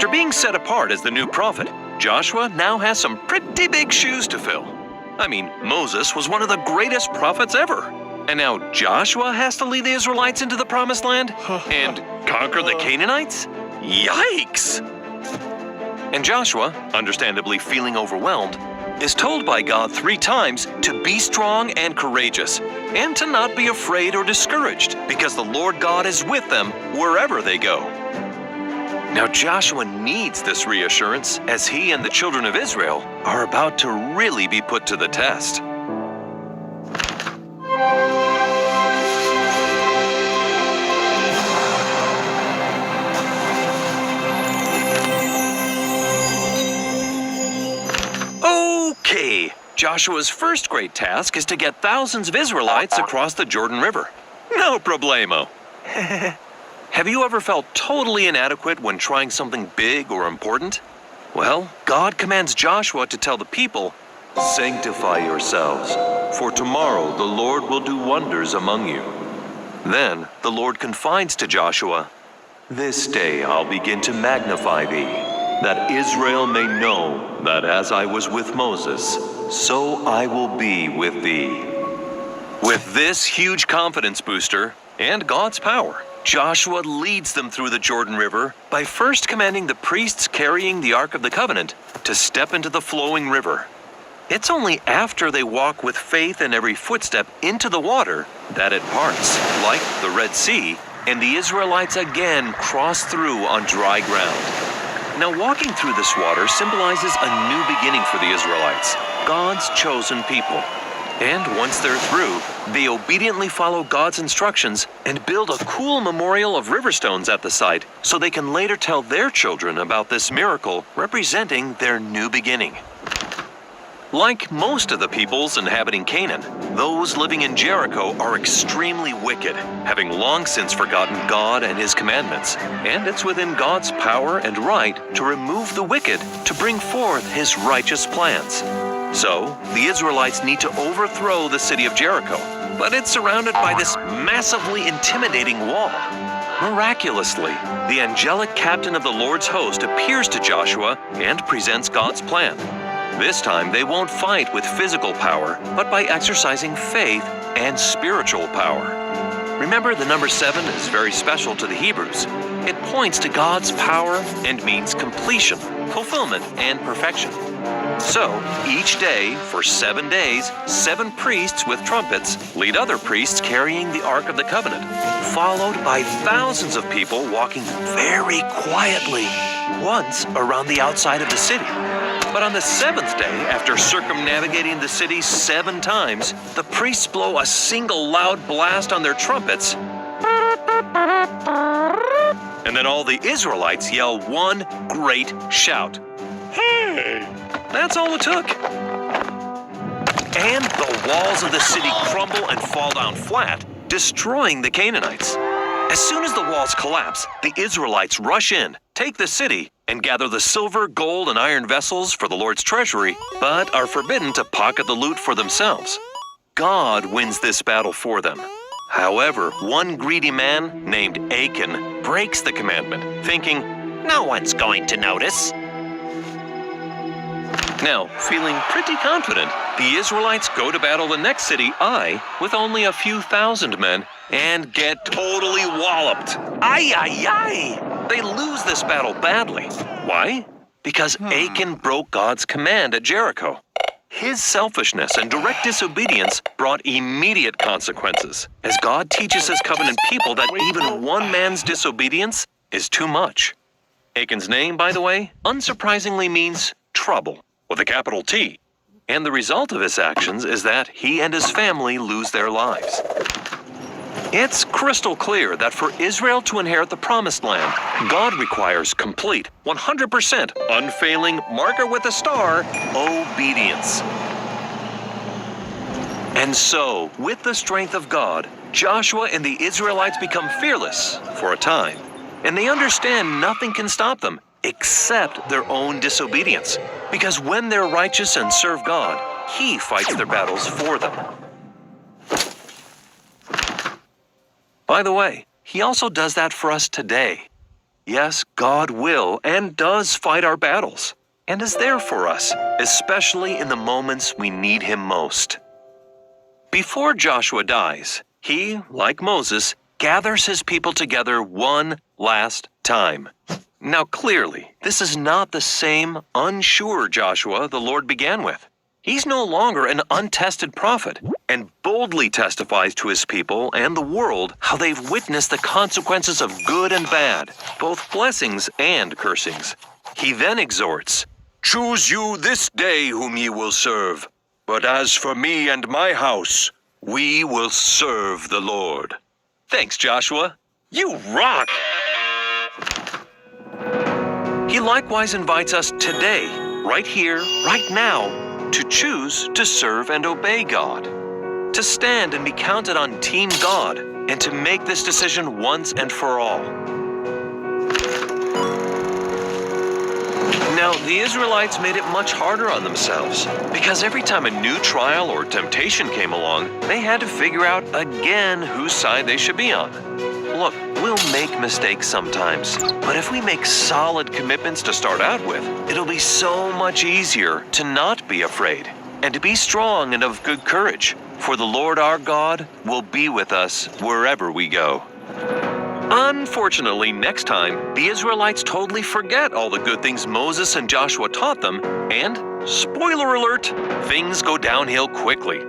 After being set apart as the new prophet, Joshua now has some pretty big shoes to fill. I mean, Moses was one of the greatest prophets ever. And now Joshua has to lead the Israelites into the Promised Land and conquer the Canaanites? Yikes! And Joshua, understandably feeling overwhelmed, is told by God 3 times to be strong and courageous, and to not be afraid or discouraged, because the Lord God is with them wherever they go. Now Joshua needs this reassurance as he and the children of Israel are about to really be put to the test. Okay, Joshua's first great task is to get thousands of Israelites across the Jordan River. No problemo. Have you ever felt totally inadequate when trying something big or important? Well, God commands Joshua to tell the people, "Sanctify yourselves, for tomorrow the Lord will do wonders among you." Then the Lord confides to Joshua, "This day I'll begin to magnify thee, that Israel may know that as I was with Moses, so I will be with thee." With this huge confidence booster and God's power, Joshua leads them through the Jordan River by first commanding the priests carrying the Ark of the Covenant to step into the flowing river. It's only after they walk with faith in every footstep into the water that it parts, like the Red Sea, and the Israelites again cross through on dry ground. Now, walking through this water symbolizes a new beginning for the Israelites, God's chosen people. And once they're through, they obediently follow God's instructions and build a cool memorial of river stones at the site so they can later tell their children about this miracle representing their new beginning. Like most of the peoples inhabiting Canaan, those living in Jericho are extremely wicked, having long since forgotten God and His commandments. And it's within God's power and right to remove the wicked to bring forth His righteous plans. So, the Israelites need to overthrow the city of Jericho, but it's surrounded by this massively intimidating wall. Miraculously, the angelic captain of the Lord's host appears to Joshua and presents God's plan. This time, they won't fight with physical power, but by exercising faith and spiritual power. Remember, the number 7 is very special to the Hebrews. It points to God's power and means completion, fulfillment, and perfection. So, each day, for 7 days, 7 priests with trumpets lead other priests carrying the Ark of the Covenant, followed by thousands of people walking very quietly, once around the outside of the city. But on the 7th day, after circumnavigating the city 7 times, the priests blow a single loud blast on their trumpets, and then all the Israelites yell one great shout. Hey! That's all it took. And the walls of the city crumble and fall down flat, destroying the Canaanites. As soon as the walls collapse, the Israelites rush in, take the city, and gather the silver, gold, and iron vessels for the Lord's treasury, but are forbidden to pocket the loot for themselves. God wins this battle for them. However, one greedy man named Achan breaks the commandment, thinking, "No one's going to notice." Now, feeling pretty confident, the Israelites go to battle the next city, Ai, with only a few thousand men, and get totally walloped. Ay, ay, ay! They lose this battle badly. Why? Because Achan broke God's command at Jericho. His selfishness and direct disobedience brought immediate consequences, as God teaches His covenant people that even one man's disobedience is too much. Achan's name, by the way, unsurprisingly means trouble, with a capital T. And the result of his actions is that he and his family lose their lives. It's crystal clear that for Israel to inherit the Promised Land, God requires complete, 100%, unfailing, marker with a star, obedience. And so, with the strength of God, Joshua and the Israelites become fearless for a time. And they understand nothing can stop them except their own disobedience. Because when they're righteous and serve God, He fights their battles for them. By the way, He also does that for us today. Yes, God will and does fight our battles, and is there for us, especially in the moments we need Him most. Before Joshua dies, he, like Moses, gathers his people together one last time. Now clearly, this is not the same unsure Joshua the Lord began with. He's no longer an untested prophet, and boldly testifies to his people and the world how they've witnessed the consequences of good and bad, both blessings and cursings. He then exhorts, "Choose you this day whom ye will serve. But as for me and my house, we will serve the Lord." Thanks, Joshua. You rock! He likewise invites us today, right here, right now, to choose to serve and obey God, to stand and be counted on Team God, and to make this decision once and for all. Now, the Israelites made it much harder on themselves, because every time a new trial or temptation came along, they had to figure out again whose side they should be on. Look, we'll make mistakes sometimes, but if we make solid commitments to start out with, it'll be so much easier to not be afraid, and to be strong and of good courage, for the Lord our God will be with us wherever we go. Unfortunately, next time, the Israelites totally forget all the good things Moses and Joshua taught them, and, spoiler alert, things go downhill quickly.